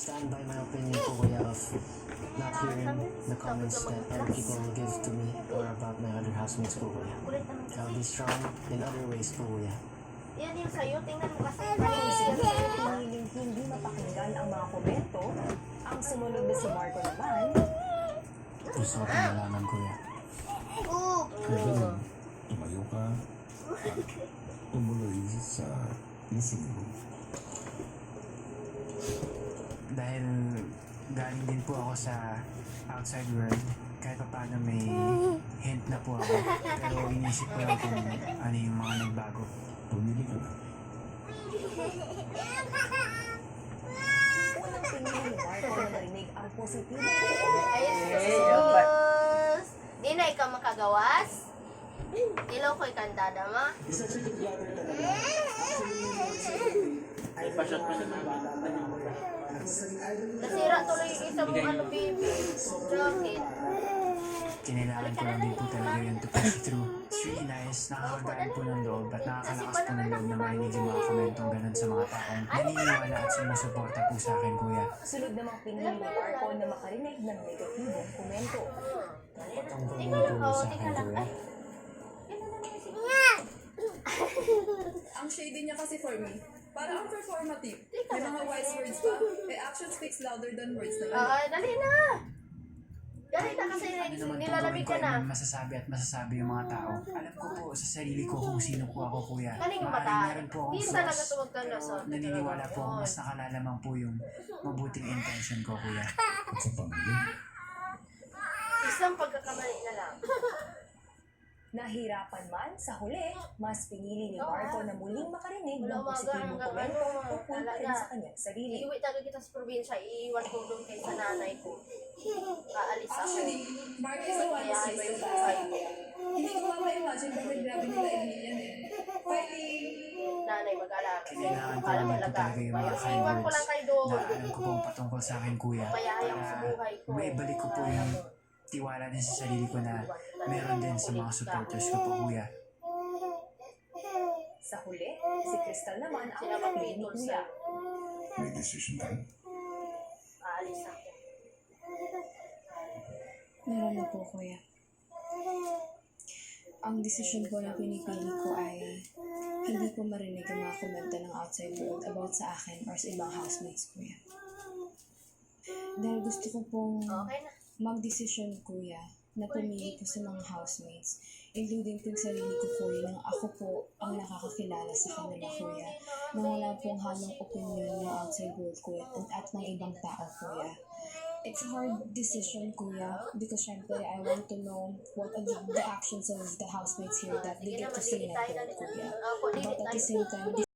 Stand by my opinion po kuya of not hearing the comments that other people will give to me or about my other housemates po kuya. I'll be strong in other ways po kuya. Yan yung sa'yo, tingnan mo kasi. Piniling hindi mapakinggan ang mga komento. Ang sumunod na si Marco naman, Gusto ko pong malaman kuya. Kaya tumayo ka at tumuloy sa lusog mo. Dahil galing din po ako sa outside world, kahit pa paano may hint na po ako. Pero inisip ko lang kung ano yung mga nagbago. Pumili ka na. unang pinili ni Marco na narinig ang positibo. Ayun, sus! Di na ikaw makagawas? Ilaw ko ikandada ma. Nasira tuloy yung isa mong ano, baby. Bakit? Kinailangan ko lang din po talaga yun to push through. It's really nice, nakakagaan po ng loob at nakakalakas po ng loob na marinig yung mga komentong ganun sa mga taong naniniwala at sumusuporta po sa akin, kuya. Sunod namang pinili ni Marco na makarinig ng negatibong komento. Patungkol Tingnan mo lang po ako, sa tingnan akin lang. kuya. Ang shady niya kasi for me, parang ang performative. May mga wise words pa. Action speaks louder than words naman. Oo, dali na! Dali na kasi Ano naman po nilalamig gawin ko ka na. ay masasabi at masasabi yung mga tao. Alam ko po sa sarili ko kung sino po ako, kuya. Galing Maaaring bata. meron po akong Hindi talaga flaws, tuwag ka na pero sa... naniniwala po akong mas nakalalaman po yung mabuting intention ko, kuya. At sa pamilya, Isang pagkakamali na lang. Nahirapan man, sa huli, mas pinili ni Marco na muling makarinig Wala ng umaga positibong hanggang komento ano, tungkol pa rin talaga. sa kanyang sarili. Iuwi talaga kita sa probinsya, iiwan ko doon kay sa nanay ko. Kaalis ako. Actually, Mark is the one Kaya who's ay yung sa buhay. buhay. Hindi ko mapa-imagine bakit grabe nila Emilian eh. Fighting. Nanay mag-alaga. Kailangan ko Para naman po talaga. talaga yung mga Kaya kind iwan ko words lang kayo doon. na alam ko pong patungkol sa akin, kuya. Payayang sa buhay ko. maibalik ko po yung tiwala din sa sarili ko na meron din sa mga supporters ko po, kuya. Sa huli, si Crystal naman ang Sila napili ni mag-tol Kuya. sa may decision ka. aalis ako. Meron na po, kuya. Ang desisyon po na pinipili ko ay hindi po marinig ang mga komento ng outside world about sa akin or sa ibang housemates, kuya. Dahil gusto ko pong Okay na. magdesisyon, kuya, na pumili po sa mga housemates, including po yung sarili ko, kuya, nang ako po ang nakakakilala sa kanila, kuya, nang wala pong halong opinion ng outside world, kuya, at ng ibang tao, kuya. It's a hard decision, kuya, because syempre I want to know what are the actions of the housemates here that they get to see na po, kuya. But at the same time,